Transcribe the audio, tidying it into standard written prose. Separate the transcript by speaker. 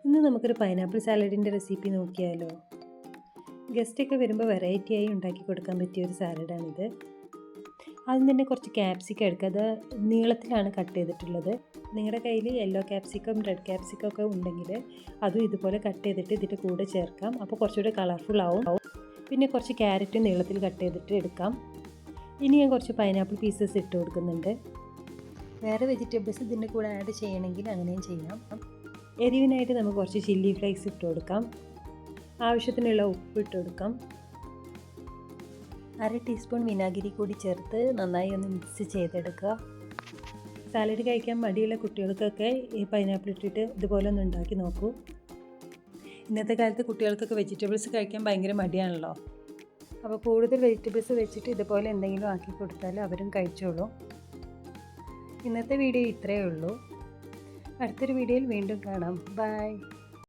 Speaker 1: ഇന്ന് നമുക്കൊരു pineapple സാലഡിൻ്റെ recipe നോക്കിയാലോ. ഗസ്റ്റൊക്കെ വരുമ്പോൾ വെറൈറ്റിയായി ഉണ്ടാക്കി കൊടുക്കാൻ പറ്റിയ ഒരു സാലഡാണിത്. ആദ്യം തന്നെ കുറച്ച് ക്യാപ്സിക്കം എടുക്കുക. അത് നീളത്തിലാണ് കട്ട് ചെയ്തിട്ടുള്ളത്. നിങ്ങളുടെ കയ്യിൽ യെല്ലോ ക്യാപ്സിക്കം, റെഡ് ക്യാപ്സിക്കം ഒക്കെ ഉണ്ടെങ്കിൽ അതും ഇതുപോലെ കട്ട് ചെയ്തിട്ട് ഇതിൻ്റെ കൂടെ ചേർക്കാം. അപ്പോൾ കുറച്ചുകൂടെ കളർഫുൾ ആവും. പിന്നെ കുറച്ച് ക്യാരറ്റ് നീളത്തിൽ കട്ട് ചെയ്തിട്ട് എടുക്കാം. ഇനി ഞാൻ കുറച്ച് പൈനാപ്പിൾ പീസസ് ഇട്ട് കൊടുക്കുന്നുണ്ട്. വേറെ വെജിറ്റബിൾസ് ഇതിൻ്റെ കൂടെ ആഡ് ചെയ്യണമെങ്കിൽ അങ്ങനെയും ചെയ്യാം. എരിവിനായിട്ട് നമുക്ക് കുറച്ച് ചില്ലി ഫ്ലേക്സ് ഇട്ട് കൊടുക്കാം. ആവശ്യത്തിനുള്ള ഉപ്പ് ഇട്ട് കൊടുക്കാം. 1/2 ടീസ്പൂൺ വിനാഗിരി കൂടി ചേർത്ത് നന്നായി ഒന്ന് മിക്സ് ചെയ്തെടുക്കുക. സാലഡ് കഴിക്കാൻ മടിയുള്ള കുട്ടികൾക്കൊക്കെ ഈ പൈനാപ്പിൾ ഇട്ടിട്ട് ഇതുപോലെ ഒന്ന് ഉണ്ടാക്കി നോക്കൂ. ഇന്നത്തെ കാലത്ത് കുട്ടികൾക്കൊക്കെ വെജിറ്റബിൾസ് കഴിക്കാൻ ഭയങ്കര മടിയാണല്ലോ. അപ്പോൾ കൂടുതൽ വെജിറ്റബിൾസ് വെച്ചിട്ട് ഇതുപോലെ എന്തെങ്കിലും ആക്കി കൊടുത്താൽ അവരും കഴിച്ചോളും. ഇന്നത്തെ വീഡിയോ ഇത്രയേ ഉള്ളൂ. അടുത്തൊരു വീഡിയോയിൽ വീണ്ടും കാണാം. ബൈ.